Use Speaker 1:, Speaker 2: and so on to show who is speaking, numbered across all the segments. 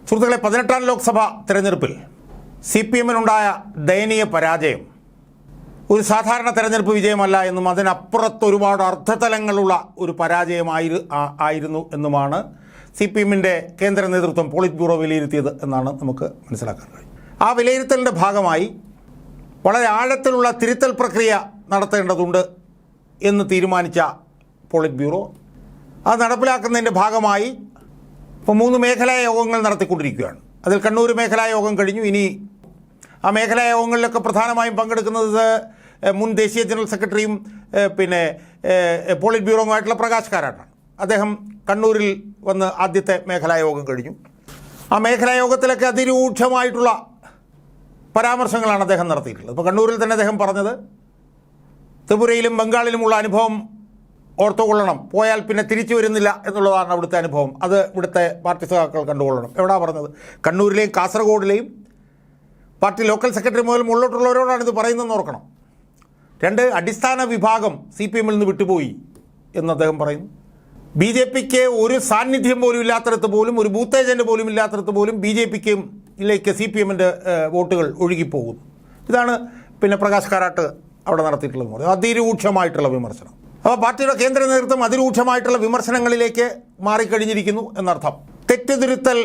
Speaker 1: സുഹൃത്തുക്കളെ, 18ാം ലോക്സഭാ തെരഞ്ഞെടുപ്പിൽ CPM-നുണ്ടായ ദയനീയ പരാജയം ഒരു സാധാരണ തെരഞ്ഞെടുപ്പ് വിജയമല്ല എന്നും അതിനപ്പുറത്ത് ഒരുപാട് അർത്ഥതലങ്ങളുള്ള ഒരു പരാജയമായിരുന്നു എന്നുമാണ് CPM-ന്റെ കേന്ദ്ര നേതൃത്വം പോളിറ്റ് ബ്യൂറോ വിലയിരുത്തിയത് എന്നാണ് നമുക്ക് മനസ്സിലാക്കാൻ കഴിയും. ആ വിലയിരുത്തലിൻ്റെ ഭാഗമായി വളരെ ആഴത്തിലുള്ള തിരുത്തൽ പ്രക്രിയ നടത്തേണ്ടതുണ്ട് എന്ന് തീരുമാനിച്ച പോളിറ്റ് ബ്യൂറോ അത് നടപ്പിലാക്കുന്നതിൻ്റെ ഭാഗമായി ഇപ്പോൾ 3 മേഖലാ യോഗങ്ങൾ നടത്തിക്കൊണ്ടിരിക്കുകയാണ്. അതിൽ കണ്ണൂർ മേഖലാ യോഗം കഴിഞ്ഞു. ഇനി ആ മേഖലാ യോഗങ്ങളിലൊക്കെ പ്രധാനമായും പങ്കെടുക്കുന്നത് മുൻ ദേശീയ ജനറൽ സെക്രട്ടറിയും പിന്നെ പോളിറ്റ് ബ്യൂറോയുമായിട്ടുള്ള പ്രകാശ് കാരാട്ടാണ്. അദ്ദേഹം കണ്ണൂരിൽ വന്ന് ആദ്യത്തെ മേഖലാ യോഗം കഴിഞ്ഞു. ആ മേഖലാ യോഗത്തിലൊക്കെ അതിരൂക്ഷമായിട്ടുള്ള പരാമർശങ്ങളാണ് അദ്ദേഹം നടത്തിയിട്ടുള്ളത്. ഇപ്പോൾ കണ്ണൂരിൽ തന്നെ അദ്ദേഹം പറഞ്ഞത് ത്രിപുരയിലും ബംഗാളിലുമുള്ള അനുഭവം ഓർത്തുകൊള്ളണം, പോയാൽ പിന്നെ തിരിച്ചു വരുന്നില്ല എന്നുള്ളതാണ് അവിടുത്തെ അനുഭവം. അത് ഇവിടുത്തെ പാർട്ടി സഖാക്കൾ കണ്ടുകൊള്ളണം. എവിടാ പറഞ്ഞത്? കണ്ണൂരിലെയും കാസർഗോഡിലെയും പാർട്ടി ലോക്കൽ സെക്രട്ടറി മുതൽ മുകളിലോട്ടുള്ളവരോടാണ് ഇത് പറയുന്നതെന്ന് ഓർക്കണം. 2, അടിസ്ഥാന വിഭാഗം CPM-ൽ നിന്ന് വിട്ടുപോയി എന്ന് അദ്ദേഹം പറയുന്നു. BJPക്ക് ഒരു സാന്നിധ്യം പോലും ഇല്ലാത്തടത്ത് പോലും, ഒരു ബൂത്ത് ഏജൻറ്റ് പോലും ഇല്ലാത്തടത്ത് പോലും BJPക്ക് CPM-ൻ്റെ വോട്ടുകൾ ഒഴുകിപ്പോകുന്നു. ഇതാണ് പിന്നെ പ്രകാശ് കാരാട്ട് അവിടെ നടത്തിയിട്ടുള്ളത്. അതിരൂക്ഷമായിട്ടുള്ള വിമർശനം. അപ്പോൾ പാർട്ടിയുടെ കേന്ദ്ര നേതൃത്വം അതിരൂക്ഷമായിട്ടുള്ള വിമർശനങ്ങളിലേക്ക് മാറിക്കഴിഞ്ഞിരിക്കുന്നു എന്നർത്ഥം. തെറ്റുതിരുത്തൽ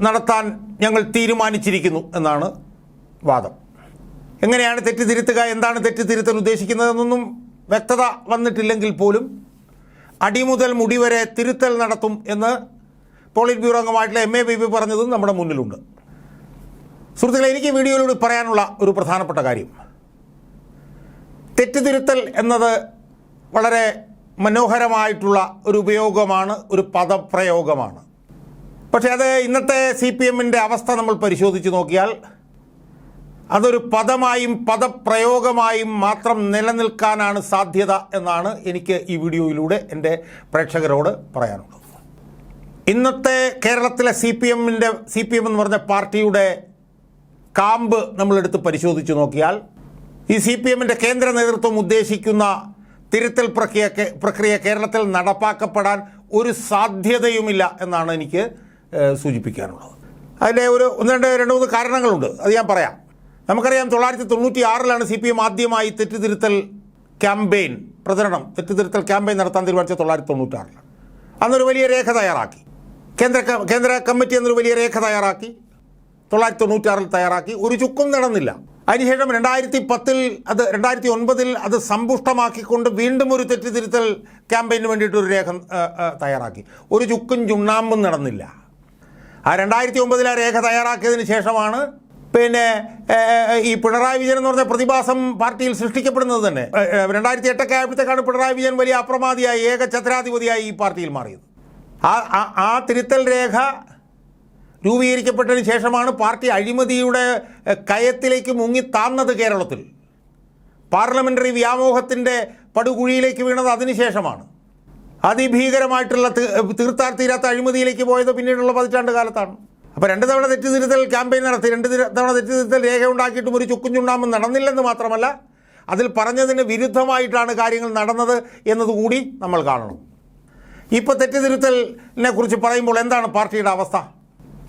Speaker 1: നടത്താൻ ഞങ്ങൾ തീരുമാനിച്ചിരിക്കുന്നു എന്നാണ് വാദം. എങ്ങനെയാണ് തെറ്റ് തിരുത്തുക, എന്താണ് തെറ്റ് തിരുത്തൽ ഉദ്ദേശിക്കുന്നതെന്നൊന്നും വ്യക്തത വന്നിട്ടില്ലെങ്കിൽ പോലും അടിമുതൽ മുടി വരെ തിരുത്തൽ നടത്തും എന്ന് പോളിറ്റ് ബ്യൂറോ അംഗമായിട്ടുള്ള MA ബേബി പറഞ്ഞതും നമ്മുടെ മുന്നിലുണ്ട്. സുഹൃത്തുക്കളെ, എനിക്ക് വീഡിയോയിലൂടെ പറയാനുള്ള ഒരു പ്രധാനപ്പെട്ട കാര്യം, തെറ്റ് തിരുത്തൽ എന്നത് വളരെ മനോഹരമായിട്ടുള്ള ഒരു ഉപയോഗമാണ്, ഒരു പദപ്രയോഗമാണ്. പക്ഷേ അത് ഇന്നത്തെ CPM-ൻ്റെ അവസ്ഥ നമ്മൾ പരിശോധിച്ച് നോക്കിയാൽ അതൊരു പദമായും പദപ്രയോഗമായും മാത്രം നിലനിൽക്കാനാണ് സാധ്യത എന്നാണ് എനിക്ക് ഈ വീഡിയോയിലൂടെ എൻ്റെ പ്രേക്ഷകരോട് പറയാനുള്ളത്. ഇന്നത്തെ കേരളത്തിലെ CPM എന്ന് പറഞ്ഞ പാർട്ടിയുടെ കാമ്പ് നമ്മളെടുത്ത് പരിശോധിച്ച് നോക്കിയാൽ ഈ CPM-ൻ്റെ കേന്ദ്ര നേതൃത്വം ഉദ്ദേശിക്കുന്ന തിരുത്തൽ പ്രക്രിയ കേരളത്തിൽ നടപ്പാക്കപ്പെടാൻ ഒരു സാധ്യതയുമില്ല എന്നാണ് എനിക്ക് സൂചിപ്പിക്കാനുള്ളത്. അതിൻ്റെ രണ്ട് മൂന്ന് കാരണങ്ങളുണ്ട്, അത് ഞാൻ പറയാം. നമുക്കറിയാം, 1996-ലാണ് CPM ആദ്യമായി തെറ്റുതിരുത്തൽ ക്യാമ്പയിൻ തെറ്റുതിരുത്തൽ ക്യാമ്പയിൻ നടത്താൻ തീരുമാനിച്ചത് 1996-ലാണ്. അന്നൊരു വലിയ രേഖ തയ്യാറാക്കി, കേന്ദ്ര കമ്മിറ്റി എന്നൊരു വലിയ രേഖ തയ്യാറാക്കി 1996-ൽ തയ്യാറാക്കി. ഒരു ചുക്കും നടന്നില്ല. അതിനുശേഷം 2009-ൽ അത് സമ്പുഷ്ടമാക്കിക്കൊണ്ട് വീണ്ടും ഒരു തെറ്റുതിരുത്തൽ ക്യാമ്പയിന് വേണ്ടിയിട്ടൊരു രേഖ തയ്യാറാക്കി. ഒരു ചുക്കും ചുണ്ണാമ്പും നടന്നില്ല. ആ 2009-ൽ ആ രേഖ തയ്യാറാക്കിയതിന് ശേഷമാണ് പിന്നെ ഈ പിണറായി വിജയൻ എന്ന് പറഞ്ഞ പ്രതിഭാസം പാർട്ടിയിൽ സൃഷ്ടിക്കപ്പെടുന്നത് തന്നെ. 2008 ആയപ്പോഴത്തേക്കാണ് പിണറായി വിജയൻ വലിയ അപ്രമാദിയായി ഏകഛത്രാധിപതിയായി ഈ പാർട്ടിയിൽ മാറിയത്. ആ തിരുത്തൽ രേഖ രൂപീകരിക്കപ്പെട്ടതിന് ശേഷമാണ് പാർട്ടി അഴിമതിയുടെ കയത്തിലേക്ക് മുങ്ങിത്താന്നത്. കേരളത്തിൽ പാർലമെൻ്ററി വ്യാമോഹത്തിൻ്റെ പടുകുഴിയിലേക്ക് വീണത് അതിനുശേഷമാണ്. അതിഭീകരമായിട്ടുള്ള തീർത്താൽ തീരാത്ത അഴിമതിയിലേക്ക് പോയത് പിന്നീടുള്ള 10 കാലത്താണ്. അപ്പോൾ 2 തവണ തെറ്റുതിരുത്തൽ ക്യാമ്പയിൻ നടത്തി, 2 തവണ തെറ്റുതിരുത്തൽ രേഖ ഉണ്ടാക്കിയിട്ടും ഒരു ചുക്കും ചുണ്ണാമ്പും നടന്നില്ലെന്ന് മാത്രമല്ല, അതിൽ പറഞ്ഞതിന് വിരുദ്ധമായിട്ടാണ് കാര്യങ്ങൾ നടന്നത് എന്നതുകൂടി നമ്മൾ കാണണം. ഇപ്പോൾ തെറ്റുതിരുത്തലിനെ കുറിച്ച് പറയുമ്പോൾ എന്താണ് പാർട്ടിയുടെ അവസ്ഥ?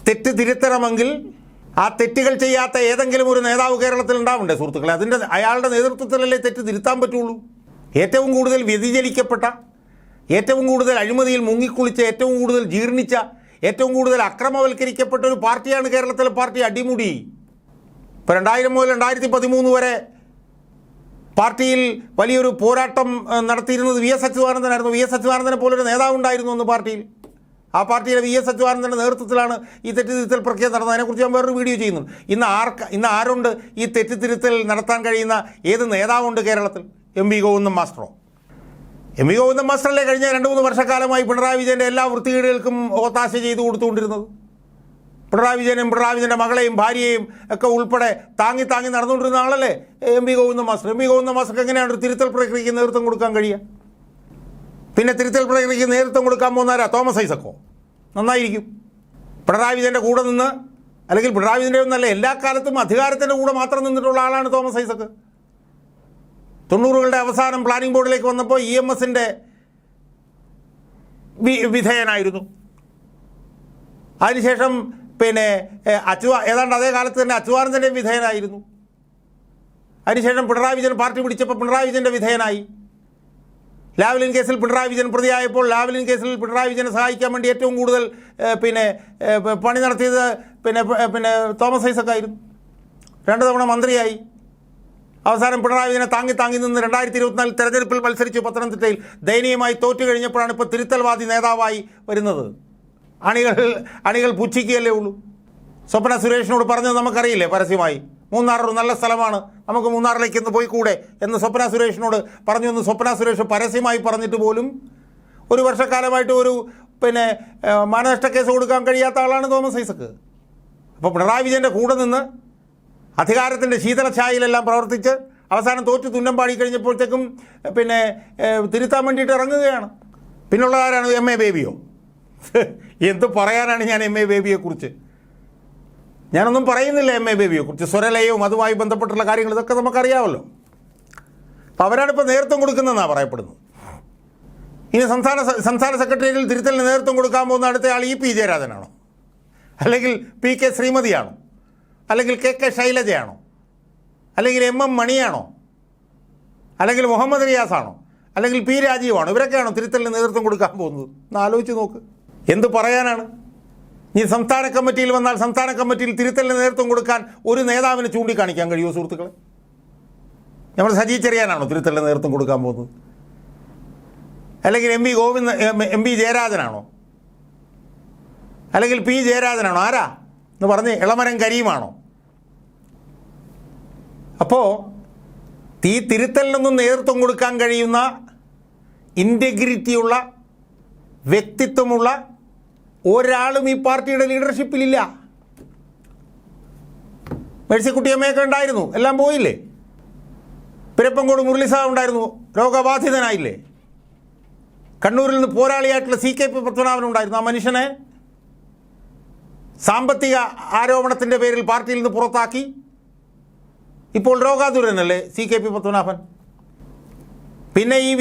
Speaker 1: തെറ്റ് തിരുത്തണമെങ്കിൽ ആ തെറ്റുകൾ ചെയ്യാത്ത ഏതെങ്കിലും ഒരു നേതാവ് കേരളത്തിൽ ഉണ്ടാവണ്ടേ സുഹൃത്തുക്കളെ? അയാളുടെ നേതൃത്വത്തിലല്ലേ തെറ്റ് തിരുത്താൻ പറ്റുള്ളൂ. ഏറ്റവും കൂടുതൽ വ്യതിചലിക്കപ്പെട്ട, ഏറ്റവും കൂടുതൽ അഴിമതിയിൽ മുങ്ങിക്കുളിച്ച, ഏറ്റവും കൂടുതൽ ജീർണിച്ച, ഏറ്റവും കൂടുതൽ അക്രമവൽക്കരിക്കപ്പെട്ട ഒരു പാർട്ടിയാണ് കേരളത്തിലെ പാർട്ടി അടിമുടി. ഇപ്പോൾ 2000 മുതൽ 2013 വരെ പാർട്ടിയിൽ വലിയൊരു പോരാട്ടം നടത്തിയിരുന്നത് VS അച്യുതാനന്ദനായിരുന്നു. VS അച്യുതാനന്ദനെ പോലൊരു നേതാവുണ്ടായിരുന്നു അന്ന് പാർട്ടിയിൽ. ആ പാർട്ടിയിലെ VS അച്യുതാനന്ദൻ്റെ നേതൃത്വത്തിലാണ് ഈ തെറ്റുതിരുത്തൽ പ്രക്രിയ നടന്നത്. അതിനെക്കുറിച്ച് ഞാൻ വേറൊരു വീഡിയോ ചെയ്യുന്നു. ഇന്ന് ആരുണ്ട് ഈ തെറ്റുതിരുത്തൽ നടത്താൻ കഴിയുന്ന? ഏത് നേതാവുണ്ട് കേരളത്തിൽ? MV ഗോവിന്ദൻ മാസ്റ്ററോ? MV ഗോവിന്ദൻ മാസ്റ്ററല്ലേ കഴിഞ്ഞ 2-3 വർഷക്കാലമായി പിണറായി വിജയൻ്റെ എല്ലാ വൃത്തികേടുകൾക്കും ഒത്താശ ചെയ്തു കൊടുത്തുകൊണ്ടിരുന്നത്? പിണറായി വിജയൻ്റെ മകളെയും ഭാര്യയെയും ഒക്കെ ഉൾപ്പെടെ താങ്ങി നടന്നുകൊണ്ടിരുന്ന ആളല്ലേ MV ഗോവിന്ദൻ മാസ്റ്റർ. MV ഗോവിന്ദൻ മാസ്റ്റർക്ക് എങ്ങനെയാണ് ഒരു തിരുത്തൽ പ്രക്രിയയ്ക്ക് നേതൃത്വം കൊടുക്കാൻ കഴിയുക? പിന്നെ തിരുത്തൽ പ്രക്രിയയ്ക്ക് നേതൃത്വം കൊടുക്കാൻ പോകുന്നവരാ തോമസ് ഐസക്കോ? നന്നായിരിക്കും. പിണറായി വിജയൻ്റെ കൂടെ നിന്ന്, അല്ലെങ്കിൽ പിണറായി വിജയൻ്റെ ഒന്നല്ല, എല്ലാ കാലത്തും അധികാരത്തിൻ്റെ കൂടെ മാത്രം നിന്നിട്ടുള്ള ആളാണ് തോമസ് ഐസക്ക്. 90കളുടെ അവസാനം പ്ലാനിംഗ് ബോർഡിലേക്ക് വന്നപ്പോൾ EMSൻ്റെ വിധേയനായിരുന്നു. അതിനുശേഷം പിന്നെ ഏതാണ്ട് അതേ കാലത്ത് തന്നെ അച്യുതാനന്ദൻ്റെയും വിധേയനായിരുന്നു. അതിനുശേഷം പിണറായി വിജയൻ പാർട്ടി പിടിച്ചപ്പോൾ പിണറായി വിജയൻ്റെ വിധേയനായി. ലാവ്ലിൻ കേസിൽ പിണറായി വിജയൻ പ്രതിയായപ്പോൾ ലാവ്ലിൻ കേസിൽ പിണറായി വിജയനെ സഹായിക്കാൻ വേണ്ടി ഏറ്റവും കൂടുതൽ പണി നടത്തിയത് തോമസ് ഐസക് ആയിരുന്നു. 2 തവണ മന്ത്രിയായി. അവസാനം പിണറായി വിജയനെ താങ്ങി നിന്ന് 2024 തെരഞ്ഞെടുപ്പിൽ മത്സരിച്ചു പത്തനംതിട്ടയിൽ. ദയനീയമായി തോറ്റു കഴിഞ്ഞപ്പോഴാണ് ഇപ്പോൾ തിരുത്തൽവാദി നേതാവായി വരുന്നത്. അണികൾ പുച്ഛിക്കുകയല്ലേ ഉള്ളൂ. സ്വപ്ന സുരേഷിനോട് പറഞ്ഞത് നമുക്കറിയില്ലേ പരസ്യമായി, മൂന്നാർ ഒരു നല്ല സ്ഥലമാണ്, നമുക്ക് മൂന്നാറിലേക്ക് ഒന്ന് പോയി കൂടെ എന്ന് സ്വപ്ന സുരേഷിനോട് പറഞ്ഞു എന്ന് സ്വപ്ന സുരേഷ് പരസ്യമായി പറഞ്ഞിട്ട് പോലും 1 വർഷക്കാലമായിട്ട് ഒരു മാനനഷ്ട കേസ് കൊടുക്കാൻ കഴിയാത്ത ആളാണ് തോമസ് ഐസക്. അപ്പോൾ പിണറായി വിജയൻ്റെ കൂടെ നിന്ന് അധികാരത്തിൻ്റെ ശീതളഛായയിലെല്ലാം പ്രവർത്തിച്ച് അവസാനം തോറ്റു തുന്നം പാടി കഴിഞ്ഞപ്പോഴത്തേക്കും തിരുത്താൻ വേണ്ടിയിട്ട് ഇറങ്ങുകയാണ്. പിന്നുള്ളവരാണ് എം.എ. ബേബിയോ? എന്ത് പറയാനാണ് ഞാൻ എം.എ. ബേബിയെക്കുറിച്ച്? ഞാനൊന്നും പറയുന്നില്ല എം.എ. ബേബിയെക്കുറിച്ച്. സ്വരലയവും അതുമായി ബന്ധപ്പെട്ടുള്ള കാര്യങ്ങൾ ഇതൊക്കെ നമുക്കറിയാമല്ലോ. അപ്പോൾ അവരാണിപ്പോൾ നേതൃത്വം കൊടുക്കുന്നതെന്നാണ് പറയപ്പെടുന്നത്. ഇനി സംസ്ഥാന സെക്രട്ടേറിയറ്റിൽ തിരുത്തലിന് നേതൃത്വം കൊടുക്കാൻ പോകുന്ന അടുത്തയാൾ പി ജയരാജനാണോ, അല്ലെങ്കിൽ പി.കെ. ശ്രീമതിയാണോ, അല്ലെങ്കിൽ കെ ശൈലജയാണോ, അല്ലെങ്കിൽ എം മണിയാണോ, അല്ലെങ്കിൽ മുഹമ്മദ് റിയാസാണോ, അല്ലെങ്കിൽ പി രാജീവാണോ? ഇവരൊക്കെയാണോ തിരുത്തലിന് നേതൃത്വം കൊടുക്കാൻ പോകുന്നത്? ഒന്ന് ആലോചിച്ച് നോക്ക്. എന്ത് പറയാനാണ്? ഈ സംസ്ഥാന കമ്മിറ്റിയിൽ വന്നാൽ സംസ്ഥാന കമ്മിറ്റിയിൽ തിരുത്തലിന് നേതൃത്വം കൊടുക്കാൻ ഒരു നേതാവിന് ചൂണ്ടിക്കാണിക്കാൻ കഴിയുമോ സുഹൃത്തുക്കളെ? നമ്മൾ സജി ചെറിയാനാണോ തിരുത്തലിന് നേതൃത്വം കൊടുക്കാൻ പോകുന്നത്? അല്ലെങ്കിൽ എം പി ജയരാജനാണോ, അല്ലെങ്കിൽ പി ജയരാജനാണോ? ആരാ എന്ന് പറഞ്ഞ് ഇളമരം കരീമാണോ? അപ്പോൾ ഈ തിരുത്തലിനൊന്നും നേതൃത്വം കൊടുക്കാൻ കഴിയുന്ന ഇൻറ്റഗ്രിറ്റിയുള്ള വ്യക്തിത്വമുള്ള ഒരാളും ഈ പാർട്ടിയുടെ ലീഡർഷിപ്പിലില്ല. മേഴ്സിക്കുട്ടിയമ്മയൊക്കെ ഉണ്ടായിരുന്നു, എല്ലാം പോയില്ലേ. പിരപ്പങ്കോട് മുരളീസാ ഉണ്ടായിരുന്നു, രോഗബാധിതനായില്ലേ. കണ്ണൂരിൽ നിന്ന് പോരാളിയായിട്ടുള്ള CKP പത്മനാഭൻ ഉണ്ടായിരുന്നു. ആ മനുഷ്യനെ സാമ്പത്തിക ആരോപണത്തിൻ്റെ പേരിൽ പാർട്ടിയിൽ നിന്ന് പുറത്താക്കി. ഇപ്പോൾ രോഗാതുരനല്ലേ CKP പത്മനാഭൻ. പിന്നെ ഈ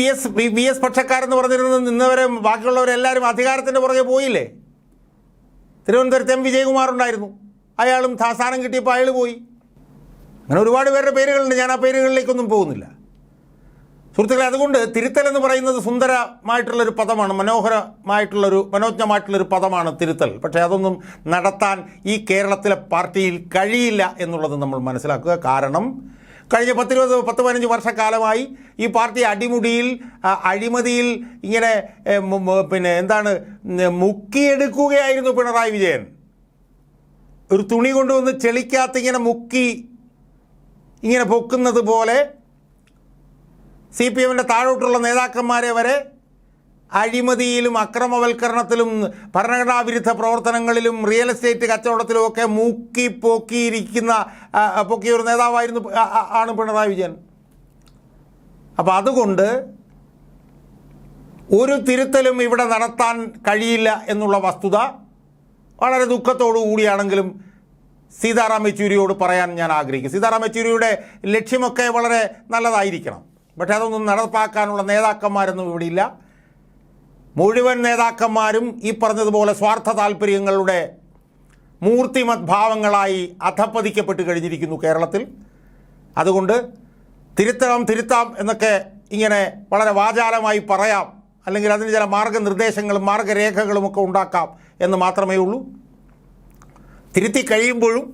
Speaker 1: വി എസ് പക്ഷക്കാരെന്ന് പറഞ്ഞിരുന്നത് നിന്നവരെ ബാക്കിയുള്ളവരെല്ലാവരും അധികാരത്തിൻ്റെ പുറകെ പോയില്ലേ. തിരുവനന്തപുരത്ത് M വിജയകുമാർ ഉണ്ടായിരുന്നു, അയാളും സ്ഥാനം കിട്ടിയപ്പോൾ അയാൾ പോയി. അങ്ങനെ ഒരുപാട് പേരുടെ പേരുകളുണ്ട്, ഞാൻ ആ പേരുകളിലേക്കൊന്നും പോകുന്നില്ല സുഹൃത്തുക്കളെ. അതുകൊണ്ട് തിരുത്തൽ എന്ന് പറയുന്നത് സുന്ദരമായിട്ടുള്ളൊരു പദമാണ്, മനോജ്ഞമായിട്ടുള്ളൊരു പദമാണ് തിരുത്തൽ. പക്ഷേ അതൊന്നും നടത്താൻ ഈ കേരളത്തിലെ പാർട്ടിയിൽ കഴിയില്ല എന്നുള്ളത് നമ്മൾ മനസ്സിലാക്കുക. കാരണം കഴിഞ്ഞ 10-15 വർഷക്കാലമായി ഈ പാർട്ടി അഴിമതിയിൽ ഇങ്ങനെ മുക്കിയെടുക്കുകയായിരുന്നു പിണറായി വിജയൻ. ഒരു തുണി കൊണ്ടുവന്ന് ചെളിക്കകത്ത് ഇങ്ങനെ മുക്കി ഇങ്ങനെ പൊക്കുന്നത് പോലെ CPMൻ്റെ താഴോട്ടുള്ള നേതാക്കന്മാരെ വരെ അഴിമതിയിലും അക്രമവൽക്കരണത്തിലും ഭരണഘടനാ വിരുദ്ധ പ്രവർത്തനങ്ങളിലും റിയൽ എസ്റ്റേറ്റ് കച്ചവടത്തിലും ഒക്കെ പൊക്കിയ ഒരു നേതാവായിരുന്നു ആണ് പിണറായി വിജയൻ. അപ്പോൾ അതുകൊണ്ട് ഒരു തിരുത്തലും ഇവിടെ നടത്താൻ കഴിയില്ല എന്നുള്ള വസ്തുത വളരെ ദുഃഖത്തോടു കൂടിയാണെങ്കിലും സീതാറാം യെച്ചൂരിയോട് പറയാൻ ഞാൻ ആഗ്രഹിക്കും. സീതാറാം യെച്ചൂരിയുടെ ലക്ഷ്യമൊക്കെ വളരെ നല്ലതായിരിക്കണം, പക്ഷേ അതൊന്നും നടപ്പാക്കാനുള്ള നേതാക്കന്മാരൊന്നും ഇവിടെയില്ല. മുഴുവൻ നേതാക്കന്മാരും ഈ പറഞ്ഞതുപോലെ സ്വാർത്ഥ താല്പര്യങ്ങളുടെ മൂർത്തിമത് ഭാവങ്ങളായി അധപ്പതിക്കപ്പെട്ട് കഴിഞ്ഞിരിക്കുന്നു കേരളത്തിൽ. അതുകൊണ്ട് തിരുത്താം എന്നൊക്കെ ഇങ്ങനെ വളരെ വാചാലമായി പറയാം, അല്ലെങ്കിൽ അതിന് ചില മാർഗനിർദ്ദേശങ്ങളും മാർഗരേഖകളും ഒക്കെ ഉണ്ടാക്കാം എന്ന് മാത്രമേ ഉള്ളൂ. തിരുത്തി കഴിയുമ്പോഴും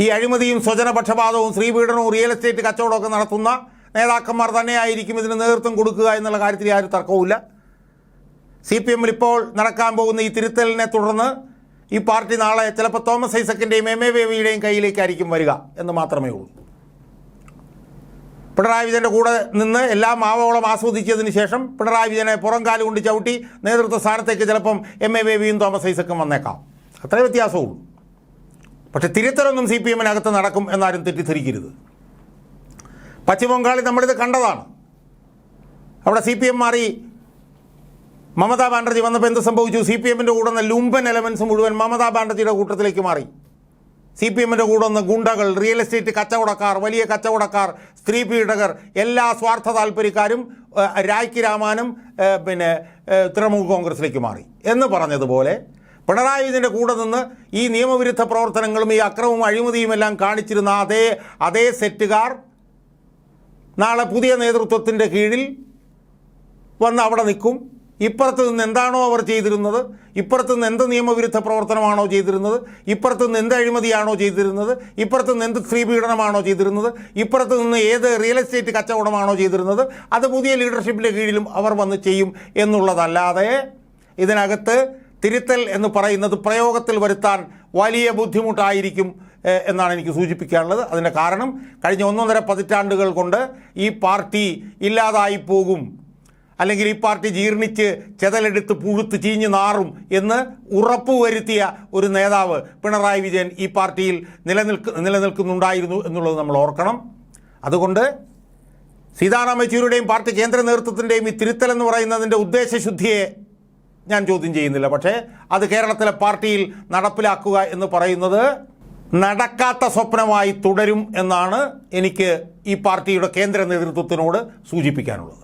Speaker 1: ഈ അഴിമതിയും സ്വജനപക്ഷപാതവും സ്ത്രീപീഡനവും റിയൽ എസ്റ്റേറ്റ് കച്ചവടമൊക്കെ നടത്തുന്ന നേതാക്കന്മാർ തന്നെയായിരിക്കും ഇതിന് നേതൃത്വം കൊടുക്കുക എന്നുള്ള കാര്യത്തിൽ യാതൊരു തർക്കവുമില്ല. CPMൽ ഇപ്പോൾ നടക്കാൻ പോകുന്ന ഈ തിരുത്തലിനെ തുടർന്ന് ഈ പാർട്ടി നാളെ ചിലപ്പോൾ തോമസ് ഐസക്കിൻ്റെയും M.A. ബേബിയുടെയും കയ്യിലേക്കായിരിക്കും വരിക എന്ന് മാത്രമേ ഉള്ളൂ. പിണറായി വിജയൻ്റെ കൂടെ നിന്ന് എല്ലാം ആവോളം ആസ്വദിച്ചതിന് ശേഷം പിണറായി വിജയനെ പുറംകാല് കൊണ്ട് ചവിട്ടി നേതൃത്വ സ്ഥാനത്തേക്ക് ചിലപ്പം M.A. ബേബിയും തോമസ് ഐസക്കും വന്നേക്കാം, അത്രേ വ്യത്യാസമുള്ളൂ. പക്ഷേ തിരുത്തലൊന്നും CPMനകത്ത് നടക്കും എന്നാരും തെറ്റിദ്ധരിക്കരുത്. പശ്ചിമബംഗാളിൽ നമ്മളിത് കണ്ടതാണ്. അവിടെ CPM മാറി മമതാ ബാനർജി വന്നപ്പോൾ എന്ത് സംഭവിച്ചു? CPMൻ്റെ കൂടെ നിന്ന് ലുംബൻ എലമെൻസ് മുഴുവൻ മമതാ ബാനർജിയുടെ കൂട്ടത്തിലേക്ക് മാറി. CPMൻ്റെ കൂടെ നിന്ന് ഗുണ്ടകൾ, റിയൽ എസ്റ്റേറ്റ് കച്ചവടക്കാർ, വലിയ കച്ചവടക്കാർ, സ്ത്രീ പീഡകർ, എല്ലാ സ്വാർത്ഥ താല്പര്യക്കാരും രായ്ക്ക് രാമാനും തൃണമൂൽ കോൺഗ്രസിലേക്ക് മാറി എന്ന് പറഞ്ഞതുപോലെ പിണറായി വിജയൻ്റെ കൂടെ നിന്ന് ഈ നിയമവിരുദ്ധ പ്രവർത്തനങ്ങളും ഈ അക്രമവും അഴിമതിയും എല്ലാം കാണിച്ചിരുന്ന അതേ സെറ്റുകാർ നാളെ പുതിയ നേതൃത്വത്തിൻ്റെ കീഴിൽ വന്ന് അവിടെ നിൽക്കും. ഇപ്പുറത്ത് നിന്ന് എന്താണോ അവർ ചെയ്തിരുന്നത്, ഇപ്പുറത്ത് നിന്ന് എന്ത് നിയമവിരുദ്ധ പ്രവർത്തനമാണോ ചെയ്തിരുന്നത്, ഇപ്പുറത്ത് നിന്ന് എന്ത് അഴിമതിയാണോ ചെയ്തിരുന്നത്, ഇപ്പുറത്ത് നിന്ന് എന്ത് സ്ത്രീപീഡനമാണോ ചെയ്തിരുന്നത്, ഇപ്പുറത്ത് നിന്ന് ഏത് റിയൽ എസ്റ്റേറ്റ് കച്ചവടമാണോ ചെയ്തിരുന്നത്, അത് പുതിയ ലീഡർഷിപ്പിൻ്റെ കീഴിലും അവർ വന്ന് ചെയ്യും എന്നുള്ളതല്ലാതെ ഇതിനകത്ത് തിരുത്തൽ എന്ന് പറയുന്നത് പ്രയോഗത്തിൽ വരുത്താൻ വലിയ ബുദ്ധിമുട്ടായിരിക്കും എന്നാണ് എനിക്ക് സൂചിപ്പിക്കാനുള്ളത്. അതിൻ്റെ കാരണം കഴിഞ്ഞ 1.5 പതിറ്റാണ്ടുകൾ കൊണ്ട് ഈ പാർട്ടി ഇല്ലാതായി പോകും, അല്ലെങ്കിൽ ഈ പാർട്ടി ജീർണിച്ച് ചെതലെടുത്ത് പുഴുത്ത് ചീഞ്ഞ് നാറും എന്ന് ഉറപ്പുവരുത്തിയ ഒരു നേതാവ് പിണറായി വിജയൻ ഈ പാർട്ടിയിൽ നിലനിൽക്കുന്നുണ്ടായിരുന്നു എന്നുള്ളത് നമ്മൾ ഓർക്കണം. അതുകൊണ്ട് സീതാറാം യെച്ചൂരിയുടെയും പാർട്ടി കേന്ദ്ര നേതൃത്വത്തിൻ്റെയും ഈ തിരുത്തൽ എന്ന് പറയുന്നതിൻ്റെ ഉദ്ദേശശുദ്ധിയെ ഞാൻ ചോദ്യം ചെയ്യുന്നില്ല. പക്ഷേ അത് കേരളത്തിലെ പാർട്ടിയിൽ നടപ്പിലാക്കുക എന്ന് പറയുന്നത് നടക്കാത്ത സ്വപ്നമായി തുടരും എന്നാണ് എനിക്ക് ഈ പാർട്ടിയുടെ കേന്ദ്ര നേതൃത്വത്തിനോട് സൂചിപ്പിക്കാനുള്ളത്.